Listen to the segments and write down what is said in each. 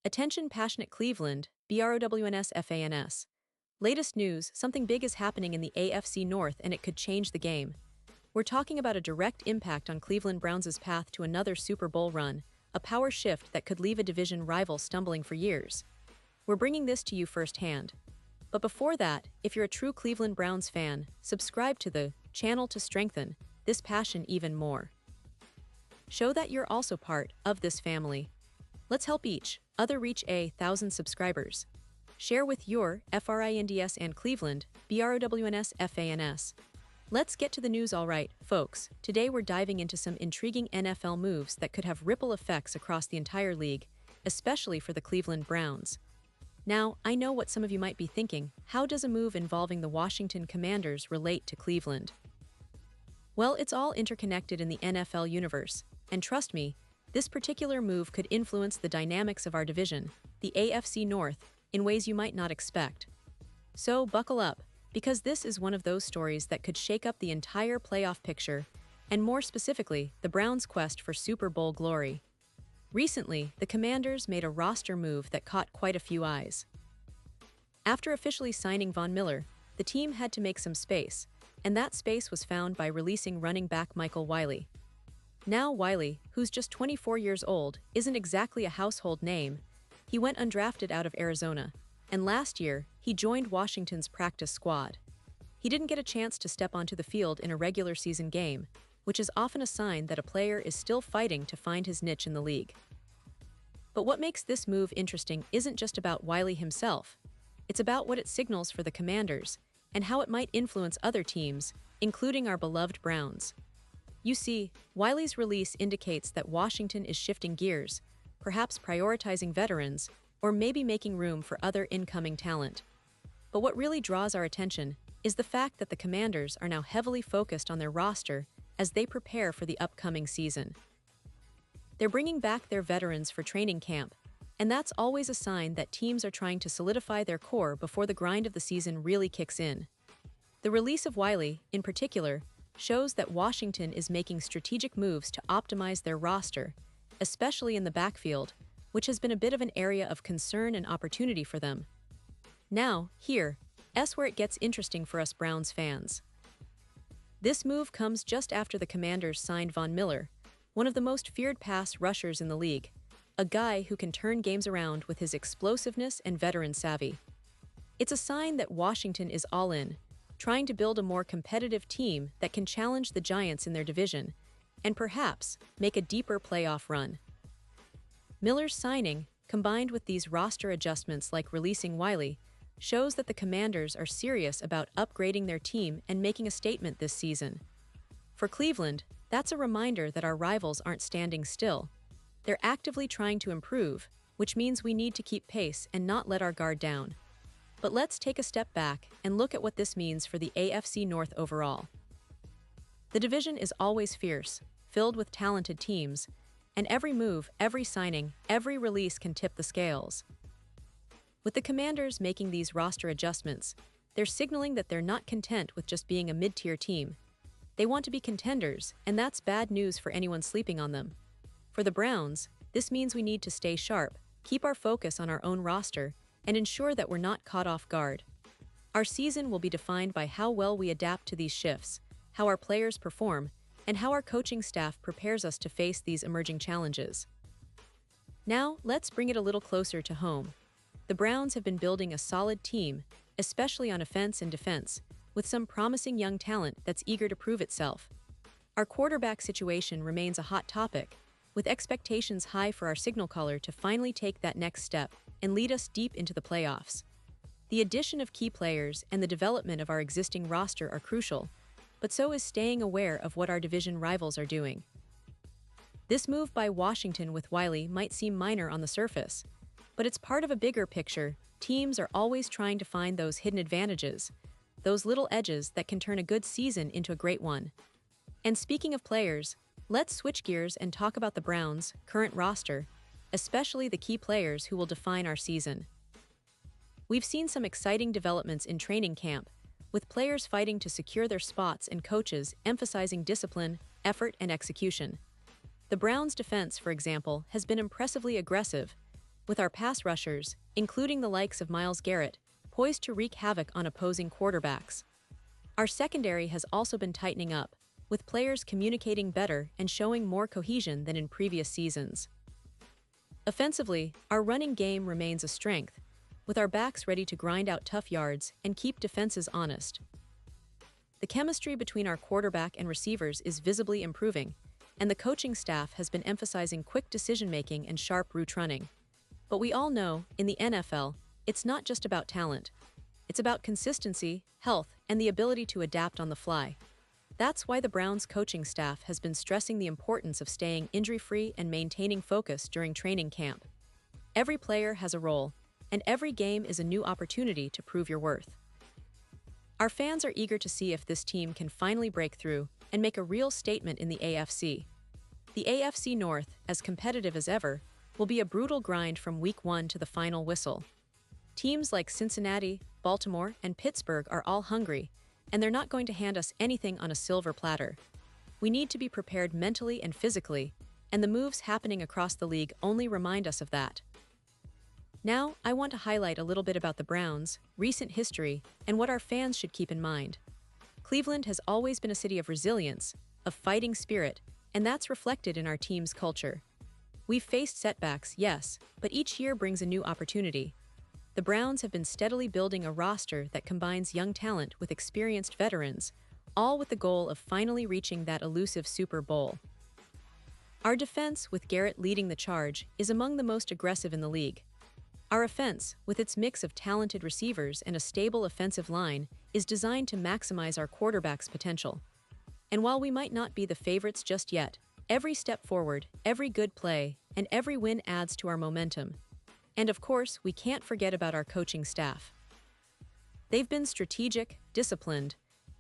Attention passionate Cleveland, BROWNS. Latest news, something big is happening in the AFC North and it could change the game. We're talking about a direct impact on Cleveland Browns' path to another Super Bowl run, a power shift that could leave a division rival stumbling for years. We're bringing this to you firsthand. But before that, if you're a true Cleveland Browns fan, subscribe to the channel to strengthen this passion even more. Show that you're also part of this family. Let's help each other reach 1,000 subscribers. Share with your FRINDS and Cleveland, BROWNS. Let's get to the news. Alright, folks, today we're diving into some intriguing NFL moves that could have ripple effects across the entire league, especially for the Cleveland Browns. Now, I know what some of you might be thinking: how does a move involving the Washington Commanders relate to Cleveland? Well, it's all interconnected in the NFL universe, and trust me, this particular move could influence the dynamics of our division, the AFC North, in ways you might not expect. So buckle up, because this is one of those stories that could shake up the entire playoff picture, and more specifically, the Browns' quest for Super Bowl glory. Recently, the Commanders made a roster move that caught quite a few eyes. After officially signing Von Miller, the team had to make some space, and that space was found by releasing running back Michael Wiley. Now Wiley, who's just 24 years old, isn't exactly a household name. He went undrafted out of Arizona, and last year, he joined Washington's practice squad. He didn't get a chance to step onto the field in a regular season game, which is often a sign that a player is still fighting to find his niche in the league. But what makes this move interesting isn't just about Wiley himself. It's about what it signals for the Commanders, and how it might influence other teams, including our beloved Browns. You see, Wiley's release indicates that Washington is shifting gears, perhaps prioritizing veterans, or maybe making room for other incoming talent. But what really draws our attention is the fact that the Commanders are now heavily focused on their roster as they prepare for the upcoming season. They're bringing back their veterans for training camp, and that's always a sign that teams are trying to solidify their core before the grind of the season really kicks in. The release of Wiley, in particular, shows that Washington is making strategic moves to optimize their roster, especially in the backfield, which has been a bit of an area of concern and opportunity for them. Now, here's where it gets interesting for us Browns fans. This move comes just after the Commanders signed Von Miller, one of the most feared pass rushers in the league, a guy who can turn games around with his explosiveness and veteran savvy. It's a sign that Washington is all in, trying to build a more competitive team that can challenge the Giants in their division, and perhaps make a deeper playoff run. Miller's signing, combined with these roster adjustments like releasing Wiley, shows that the Commanders are serious about upgrading their team and making a statement this season. For Cleveland, that's a reminder that our rivals aren't standing still. They're actively trying to improve, which means we need to keep pace and not let our guard down. But let's take a step back and look at what this means for the AFC North overall. The division is always fierce, filled with talented teams, and every move, every signing, every release can tip the scales. With the Commanders making these roster adjustments, they're signaling that they're not content with just being a mid-tier team. They want to be contenders, and that's bad news for anyone sleeping on them. For the Browns, this means we need to stay sharp, keep our focus on our own roster, and ensure that we're not caught off guard. Our season will be defined by how well we adapt to these shifts, how our players perform, and how our coaching staff prepares us to face these emerging challenges. Now, let's bring it a little closer to home. The Browns have been building a solid team, especially on offense and defense, with some promising young talent that's eager to prove itself. Our quarterback situation remains a hot topic, with expectations high for our signal caller to finally take that next step and lead us deep into the playoffs. The addition of key players and the development of our existing roster are crucial, but so is staying aware of what our division rivals are doing. This move by Washington with Wiley might seem minor on the surface, but it's part of a bigger picture. Teams are always trying to find those hidden advantages, those little edges that can turn a good season into a great one. And speaking of players, let's switch gears and talk about the Browns' current roster, especially the key players who will define our season. We've seen some exciting developments in training camp, with players fighting to secure their spots and coaches emphasizing discipline, effort, and execution. The Browns' defense, for example, has been impressively aggressive, with our pass rushers, including the likes of Myles Garrett, poised to wreak havoc on opposing quarterbacks. Our secondary has also been tightening up, with players communicating better and showing more cohesion than in previous seasons. Offensively, our running game remains a strength, with our backs ready to grind out tough yards and keep defenses honest. The chemistry between our quarterback and receivers is visibly improving, and the coaching staff has been emphasizing quick decision-making and sharp route running. But we all know, in the NFL, it's not just about talent. It's about consistency, health, and the ability to adapt on the fly. That's why the Browns coaching staff has been stressing the importance of staying injury-free and maintaining focus during training camp. Every player has a role, and every game is a new opportunity to prove your worth. Our fans are eager to see if this team can finally break through and make a real statement in the AFC. The AFC North, as competitive as ever, will be a brutal grind from Week 1 to the final whistle. Teams like Cincinnati, Baltimore, and Pittsburgh are all hungry, and they're not going to hand us anything on a silver platter. We need to be prepared mentally and physically, and the moves happening across the league only remind us of that. Now, I want to highlight a little bit about the Browns, recent history, and what our fans should keep in mind. Cleveland has always been a city of resilience, of fighting spirit, and that's reflected in our team's culture. We've faced setbacks, yes, but each year brings a new opportunity. The Browns have been steadily building a roster that combines young talent with experienced veterans, all with the goal of finally reaching that elusive Super Bowl. Our defense, with Garrett leading the charge, is among the most aggressive in the league. Our offense, with its mix of talented receivers and a stable offensive line, is designed to maximize our quarterback's potential. And while we might not be the favorites just yet, every step forward, every good play, and every win adds to our momentum. And of course, we can't forget about our coaching staff. They've been strategic, disciplined,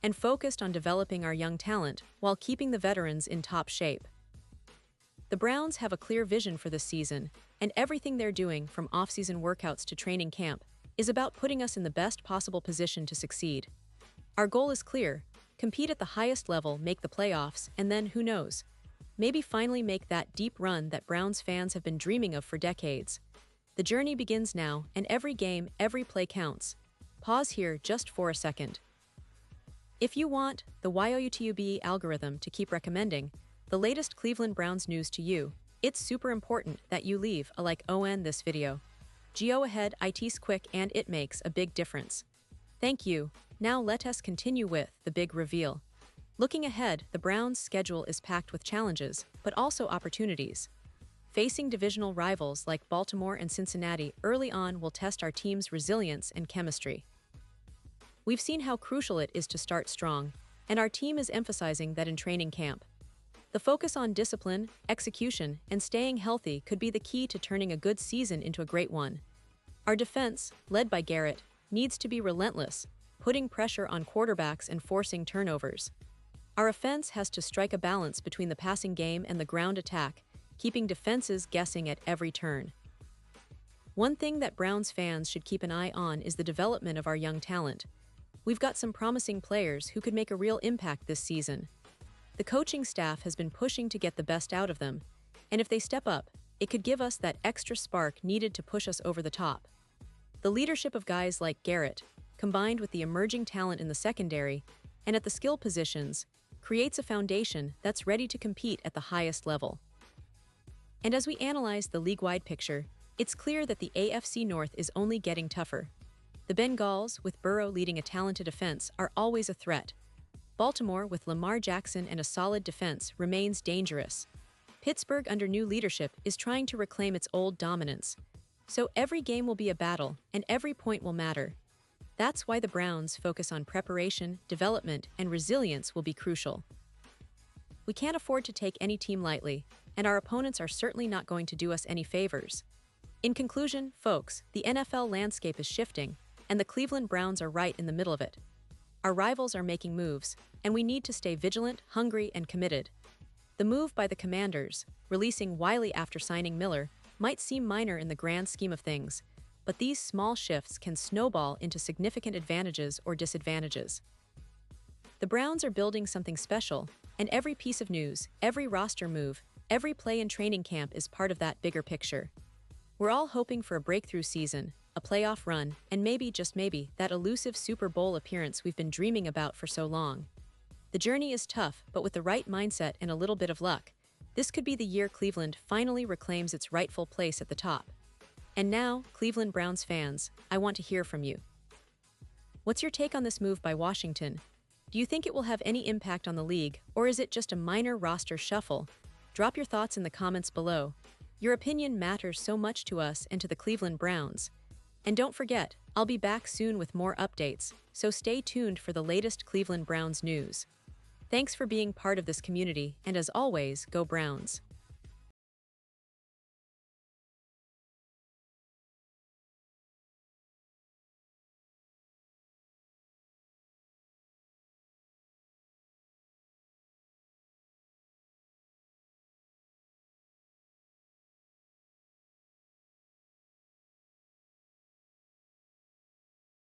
and focused on developing our young talent while keeping the veterans in top shape. The Browns have a clear vision for this season, and everything they're doing, from off-season workouts to training camp, is about putting us in the best possible position to succeed. Our goal is clear: compete at the highest level, make the playoffs, and then, who knows, maybe finally make that deep run that Browns fans have been dreaming of for decades. The journey begins now, and every game, every play counts. Pause here just for a second. If you want the YouTube algorithm to keep recommending the latest Cleveland Browns news to you, it's super important that you leave a like on this video. Go ahead, it's quick and it makes a big difference. Thank you. Now let us continue with the big reveal. Looking ahead, the Browns' schedule is packed with challenges, but also opportunities. Facing divisional rivals like Baltimore and Cincinnati early on will test our team's resilience and chemistry. We've seen how crucial it is to start strong, and our team is emphasizing that in training camp. The focus on discipline, execution, and staying healthy could be the key to turning a good season into a great one. Our defense, led by Garrett, needs to be relentless, putting pressure on quarterbacks and forcing turnovers. Our offense has to strike a balance between the passing game and the ground attack, keeping defenses guessing at every turn. One thing that Browns fans should keep an eye on is the development of our young talent. We've got some promising players who could make a real impact this season. The coaching staff has been pushing to get the best out of them, and if they step up, it could give us that extra spark needed to push us over the top. The leadership of guys like Garrett, combined with the emerging talent in the secondary and at the skill positions, creates a foundation that's ready to compete at the highest level. And as we analyze the league-wide picture, it's clear that the AFC North is only getting tougher. The Bengals, with Burrow leading a talented offense, are always a threat. Baltimore, with Lamar Jackson and a solid defense, remains dangerous. Pittsburgh, under new leadership, is trying to reclaim its old dominance. So every game will be a battle, and every point will matter. That's why the Browns' focus on preparation, development, and resilience will be crucial. We can't afford to take any team lightly, and our opponents are certainly not going to do us any favors. In conclusion, folks, the NFL landscape is shifting, and the Cleveland Browns are right in the middle of it. Our rivals are making moves, and we need to stay vigilant, hungry, and committed. The move by the Commanders, releasing Wiley after signing Miller, might seem minor in the grand scheme of things, but these small shifts can snowball into significant advantages or disadvantages. The Browns are building something special, and every piece of news, every roster move, every play in training camp is part of that bigger picture. We're all hoping for a breakthrough season, a playoff run, and maybe, just maybe, that elusive Super Bowl appearance we've been dreaming about for so long. The journey is tough, but with the right mindset and a little bit of luck, this could be the year Cleveland finally reclaims its rightful place at the top. And now, Cleveland Browns fans, I want to hear from you. What's your take on this move by Washington? Do you think it will have any impact on the league, or is it just a minor roster shuffle? Drop your thoughts in the comments below. Your opinion matters so much to us and to the Cleveland Browns. And don't forget, I'll be back soon with more updates, so stay tuned for the latest Cleveland Browns news. Thanks for being part of this community, and as always, go Browns.